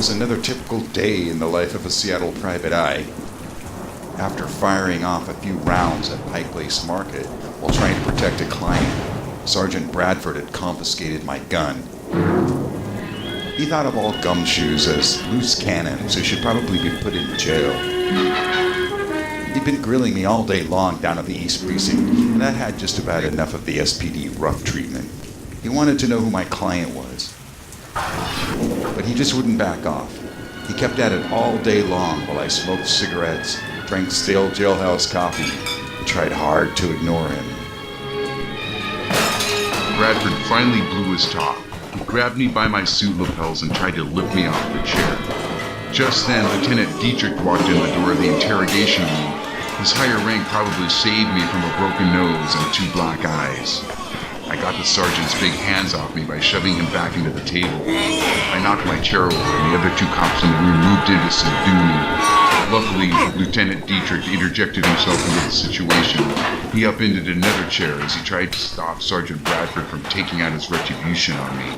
was another typical day in the life of a Seattle private eye. After firing off a few rounds at Pike Place Market while trying to protect a client, Sergeant Bradford had confiscated my gun. He thought of all gumshoes as loose cannons who should probably be put in jail. He'd been grilling me all day long down at the East Precinct, and I'd had just about enough of the SPD rough treatment. He wanted to know who my client was. But he just wouldn't back off. He kept at it all day long while I smoked cigarettes, drank stale jailhouse coffee, and tried hard to ignore him. Bradford finally blew his top. He grabbed me by my suit lapels and tried to lift me off the chair. Just then, Lieutenant Dietrich walked in the door of the interrogation room. His higher rank probably saved me from a broken nose and 2 black eyes. I got the sergeant's big hands off me by shoving him back into the table. I knocked my chair over, and the other 2 cops in the room moved in to subdue me. Luckily, Lieutenant Dietrich interjected himself into the situation. He upended another chair as he tried to stop Sergeant Bradford from taking out his retribution on me.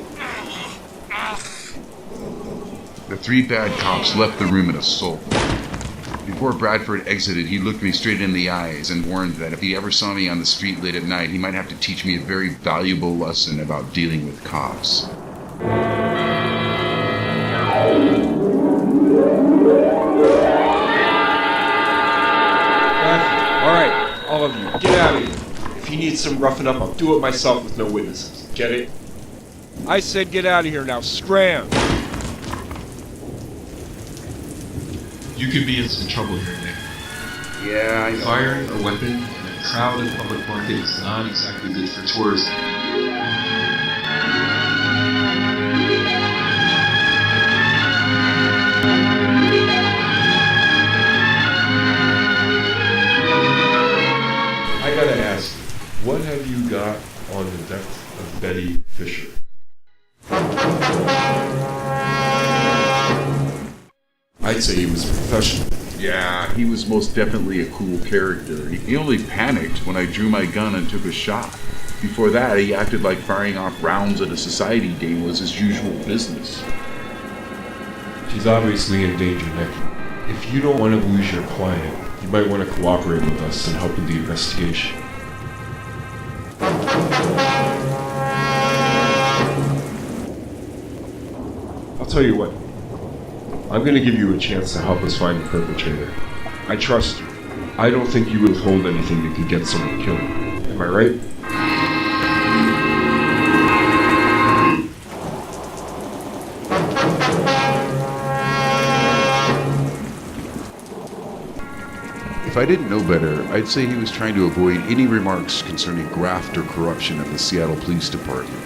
The 3 bad cops left the room in a sulk. Before Bradford exited, he looked me straight in the eyes and warned that if he ever saw me on the street late at night, he might have to teach me a very valuable lesson about dealing with cops. All right, all of you, get out of here. If he needs some roughing up, I'll do it myself with no witnesses. Get it? I said get out of here now. Scram! You could be in some trouble here, Nick. Yeah, I know. Firing a weapon in a crowded public market is not exactly good for tourism. I gotta ask, what have you got on the death of Betty Fisher? I'd say he was a professional. Yeah, he was most definitely a cool character. He only panicked when I drew my gun and took a shot. Before that, he acted like firing off rounds at a society dame was his usual business. She's obviously in danger, Nick. If you don't want to lose your client, you might want to cooperate with us and help with the investigation. I'll tell you what. I'm going to give you a chance to help us find the perpetrator. I trust you. I don't think you would hold anything that could get someone killed. Am I right? If I didn't know better, I'd say he was trying to avoid any remarks concerning graft or corruption of the Seattle Police Department.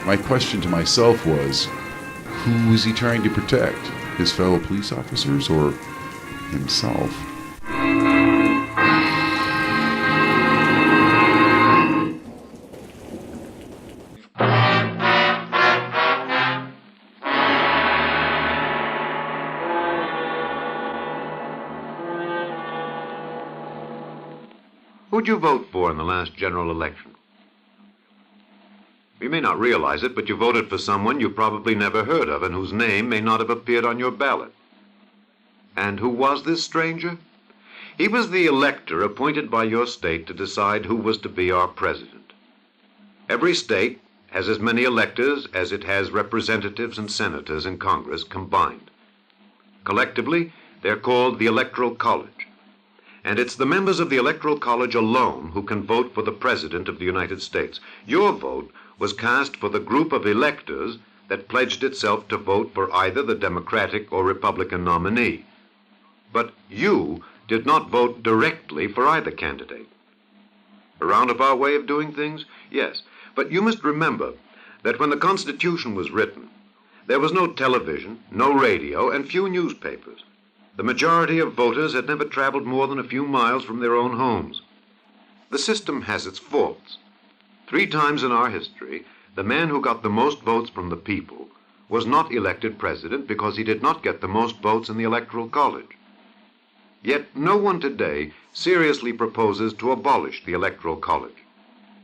My question to myself was, who was he trying to protect? His fellow police officers or himself? Who'd you vote for in the last general election? You may not realize it, but you voted for someone you probably never heard of and whose name may not have appeared on your ballot. And who was this stranger? He was the elector appointed by your state to decide who was to be our president. Every state has as many electors as it has representatives and senators in Congress combined. Collectively, they're called the Electoral College. And it's the members of the Electoral College alone who can vote for the President of the United States. Your vote was cast for the group of electors that pledged itself to vote for either the Democratic or Republican nominee. But you did not vote directly for either candidate. A roundabout way of doing things? Yes. But you must remember that when the Constitution was written, there was no television, no radio, and few newspapers. The majority of voters had never traveled more than a few miles from their own homes. The system has its faults. 3 times in our history, the man who got the most votes from the people was not elected president because he did not get the most votes in the Electoral College. Yet no one today seriously proposes to abolish the Electoral College,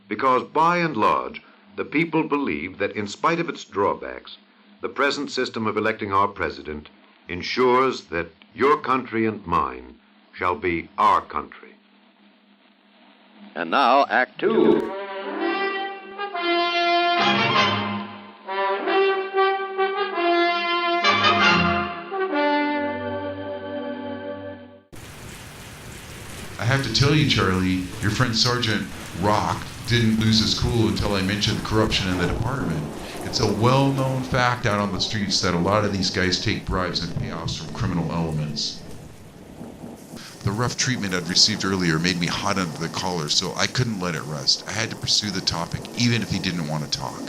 because by and large, the people believe that in spite of its drawbacks, the present system of electing our president ensures that your country and mine shall be our country. And now, Act Two. I have to tell you, Charlie, your friend Sergeant Rock didn't lose his cool until I mentioned corruption in the department. It's a well-known fact out on the streets that a lot of these guys take bribes and payoffs from criminal elements. The rough treatment I'd received earlier made me hot under the collar, so I couldn't let it rest. I had to pursue the topic, even if he didn't want to talk.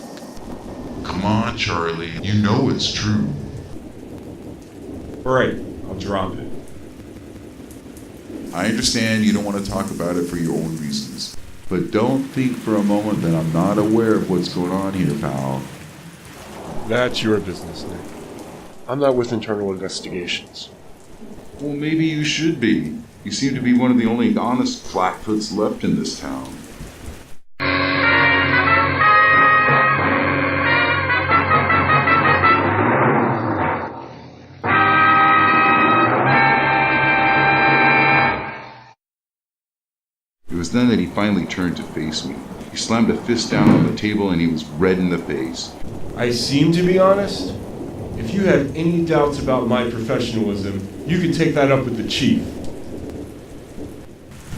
Come on, Charlie, you know it's true. Alright, I'll drop it. I understand you don't want to talk about it for your own reasons, but don't think for a moment that I'm not aware of what's going on here, pal. That's your business, Nick. I'm not with internal investigations. Well, maybe you should be. You seem to be one of the only honest flatfoots left in this town. It was then that he finally turned to face me. He slammed a fist down on the table and he was red in the face. I seem to be honest. If you have any doubts about my professionalism, you can take that up with the chief.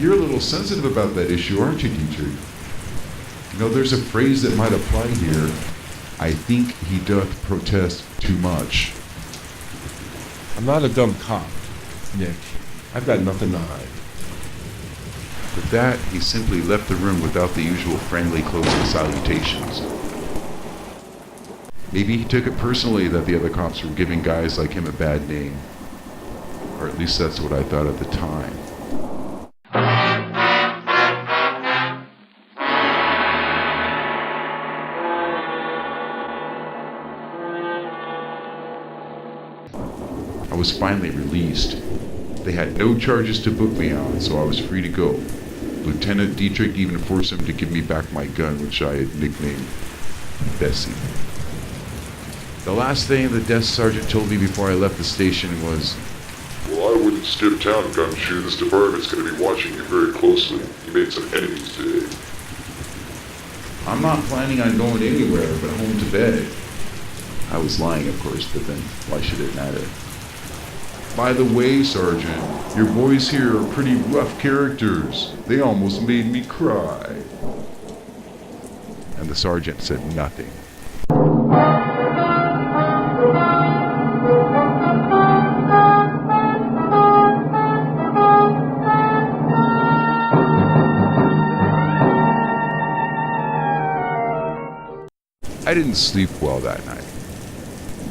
You're a little sensitive about that issue, aren't you, Dietrich? You know, there's a phrase that might apply here. I think he doth protest too much. I'm not a dumb cop, Nick. I've got nothing to hide. With that, he simply left the room without the usual friendly closing salutations. Maybe he took it personally that the other cops were giving guys like him a bad name. Or at least that's what I thought at the time. I was finally released. They had no charges to book me on, so I was free to go. Lieutenant Dietrich even forced him to give me back my gun, which I had nicknamed Bessie. The last thing the desk sergeant told me before I left the station was, "Well, I wouldn't skip town, gumshoe. This department's going to be watching you very closely. You made some enemies today." I'm not planning on going anywhere but home to bed. I was lying, of course, but then why should it matter? By the way, Sergeant, your boys here are pretty rough characters. They almost made me cry. And the sergeant said nothing. I didn't sleep well that night.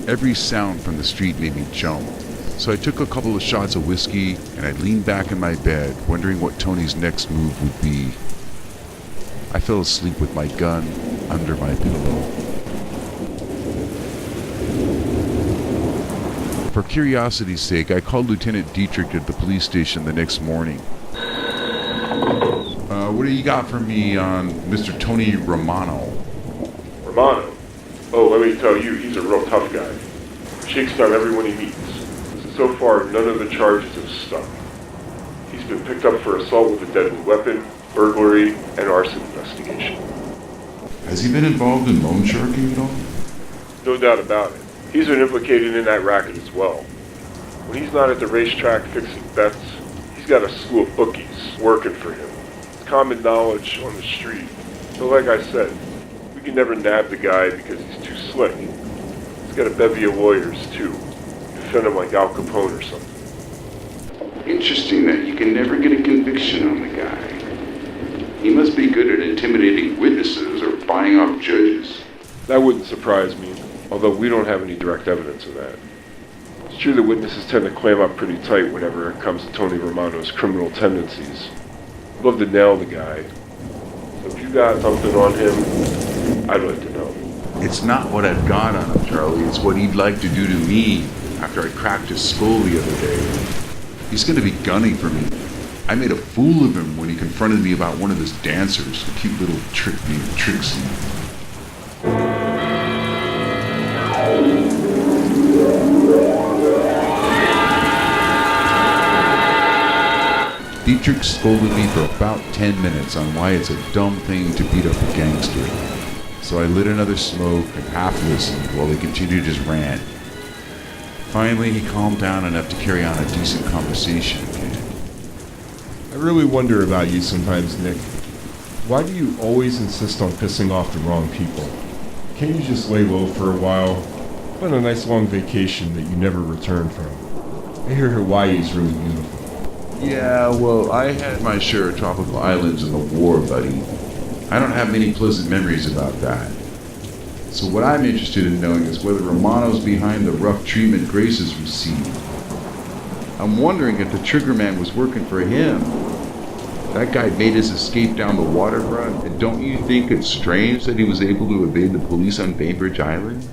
Every sound from the street made me jump. So I took a couple of shots of whiskey, and I leaned back in my bed, wondering what Tony's next move would be. I fell asleep with my gun under my pillow. For curiosity's sake, I called Lieutenant Dietrich at the police station the next morning. What do you got for me on Mr. Tony Romano? Romano? Oh, let me tell you, he's a real tough guy. Shakes down everyone he meets. So far, none of the charges have stuck. He's been picked up for assault with a deadly weapon, burglary, and arson investigation. Has he been involved in loan sharking at all? No doubt about it. He's been implicated in that racket as well. When he's not at the racetrack fixing bets, he's got a slew of bookies working for him. It's common knowledge on the street. So like I said, we can never nab the guy because he's too slick. He's got a bevy of lawyers, too. Defend him like Al Capone or something. Interesting that you can never get a conviction on the guy. He must be good at intimidating witnesses or buying off judges. That wouldn't surprise me, although we don't have any direct evidence of that. It's true that witnesses tend to clam up pretty tight whenever it comes to Tony Romano's criminal tendencies. I'd love to nail the guy. So if you got something on him, I'd like to know. It's not what I've got on him, Charlie. It's what he'd like to do to me after I cracked his skull the other day. He's going to be gunning for me. I made a fool of him when he confronted me about one of his dancers, a cute little trick named Trixie. Dietrich scolded me for about 10 minutes on why it's a dumb thing to beat up a gangster. So I lit another smoke and half listened while he continued his rant. Finally, he calmed down enough to carry on a decent conversation again. I really wonder about you sometimes, Nick. Why do you always insist on pissing off the wrong people? Can't you just lay low for a while? Plan a nice long vacation that you never return from. I hear Hawaii is really beautiful. Yeah, well, I had my share of tropical islands in the war, buddy. I don't have many pleasant memories about that. So what I'm interested in knowing is whether Romano's behind the rough treatment Grace has received. I'm wondering if the trigger man was working for him. That guy made his escape down the waterfront, and don't you think it's strange that he was able to evade the police on Bainbridge Island?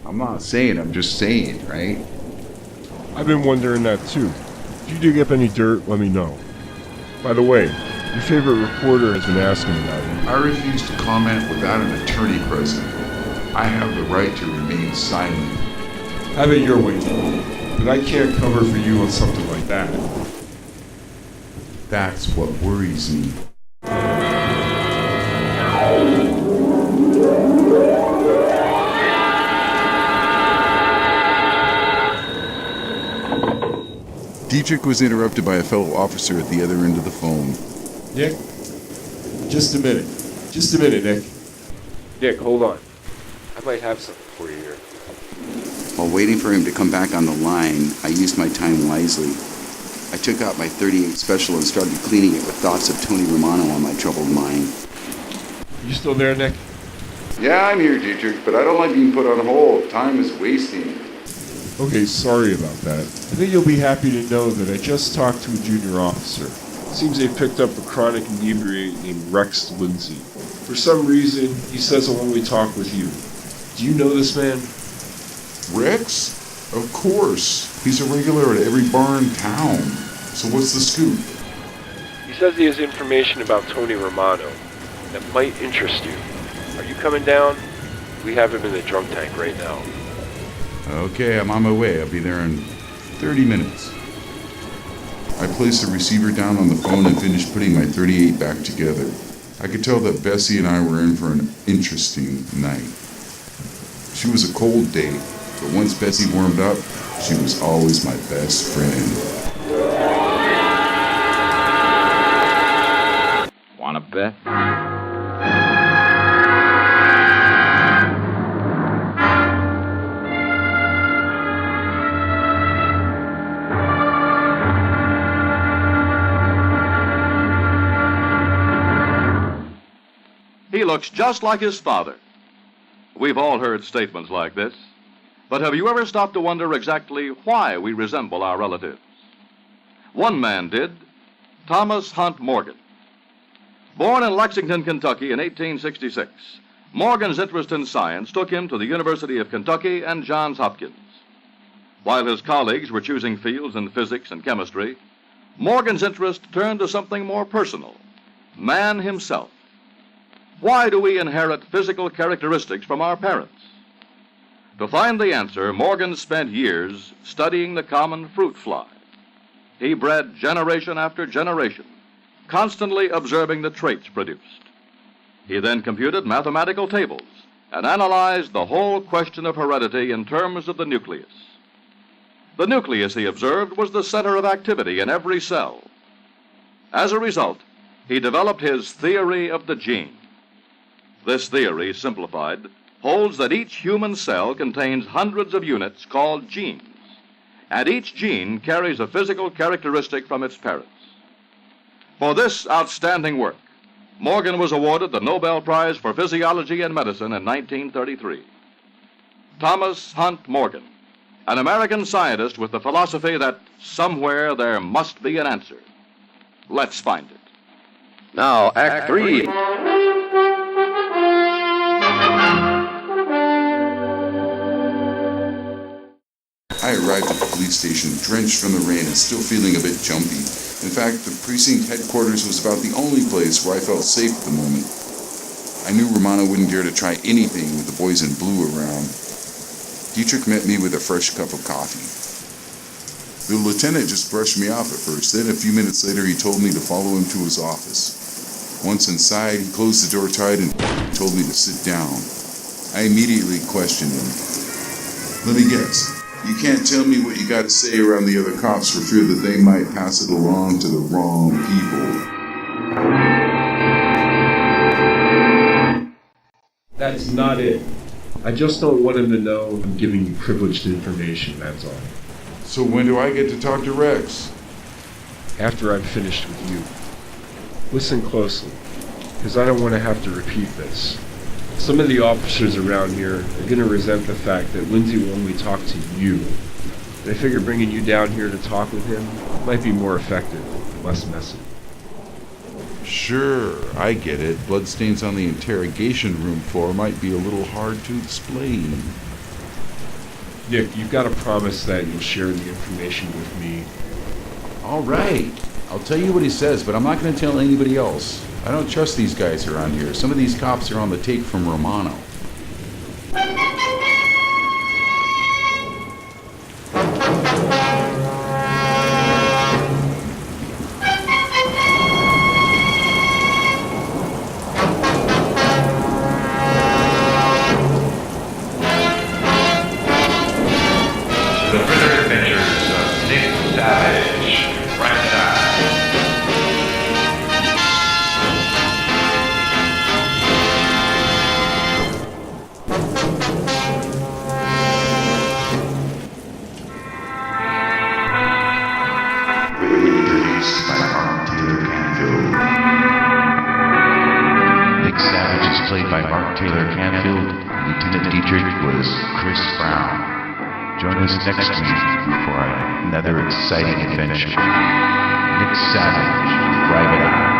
I'm not saying, I'm just saying, right? I've been wondering that too. If you dig up any dirt, let me know. By the way, your favorite reporter has been asking about you. I refuse to comment without an attorney present. I have the right to remain silent. Have it your way, but I can't cover for you on something like that. That's what worries me. Dietrich was interrupted by a fellow officer at the other end of the phone. Nick? Just a minute. Just a minute, Nick. Nick, hold on. I might have something for you here. While waiting for him to come back on the line, I used my time wisely. I took out my .38 Special and started cleaning it with thoughts of Tony Romano on my troubled mind. You still there, Nick? Yeah, I'm here, Dietrich, but I don't like being put on hold. Time is wasting. Okay, sorry about that. I think you'll be happy to know that I just talked to a junior officer. Seems they picked up a chronic inebriate named Rex Lindsay. For some reason, he says he'll only talk with you. Do you know this man? Rex? Of course. He's a regular at every bar in town. So what's the scoop? He says he has information about Tony Romano that might interest you. Are you coming down? We have him in the drunk tank right now. Okay, I'm on my way. I'll be there in 30 minutes. I placed the receiver down on the phone and finished putting my .38 back together. I could tell that Bessie and I were in for an interesting night. She was a cold date, but once Bessie warmed up, she was always my best friend. Want to bet? He looks just like his father. We've all heard statements like this, but have you ever stopped to wonder exactly why we resemble our relatives? One man did, Thomas Hunt Morgan. Born in Lexington, Kentucky in 1866, Morgan's interest in science took him to the University of Kentucky and Johns Hopkins. While his colleagues were choosing fields in physics and chemistry, Morgan's interest turned to something more personal, man himself. Why do we inherit physical characteristics from our parents? To find the answer, Morgan spent years studying the common fruit fly. He bred generation after generation, constantly observing the traits produced. He then computed mathematical tables and analyzed the whole question of heredity in terms of the nucleus. The nucleus, he observed, was the center of activity in every cell. As a result, he developed his theory of the gene. This theory, simplified, holds that each human cell contains hundreds of units called genes, and each gene carries a physical characteristic from its parents. For this outstanding work, Morgan was awarded the Nobel Prize for Physiology and Medicine in 1933. Thomas Hunt Morgan, an American scientist with the philosophy that somewhere there must be an answer. Let's find it. Now, Act 3. I arrived at the police station drenched from the rain and still feeling a bit jumpy. In fact, the precinct headquarters was about the only place where I felt safe at the moment. I knew Romano wouldn't dare to try anything with the boys in blue around. Dietrich met me with a fresh cup of coffee. The lieutenant just brushed me off at first. Then a few minutes later, he told me to follow him to his office. Once inside, he closed the door tight and told me to sit down. I immediately questioned him. Let me guess. You can't tell me what you got to say around the other cops for fear that they might pass it along to the wrong people. That's not it. I just don't want him to know I'm giving you privileged information, that's all. So when do I get to talk to Rex? After I'm finished with you. Listen closely, because I don't want to have to repeat this. Some of the officers around here are going to resent the fact that Lindsay will only talk to you. And I figure bringing you down here to talk with him might be more effective, less messy. Sure, I get it. Bloodstains on the interrogation room floor might be a little hard to explain. Nick, you've got to promise that you'll share the information with me. All right. I'll tell you what he says, but I'm not going to tell anybody else. I don't trust these guys around here. Some of these cops are on the take from Romano. The further adventures of Nick Savage, franchise. Released by Mark Taylor-Canfield. Nick Savage is played by Mark Taylor-Canfield. Lieutenant Dietrich was Chris Brown. Join us next week for another exciting adventure. Nick Savage, Private Eye.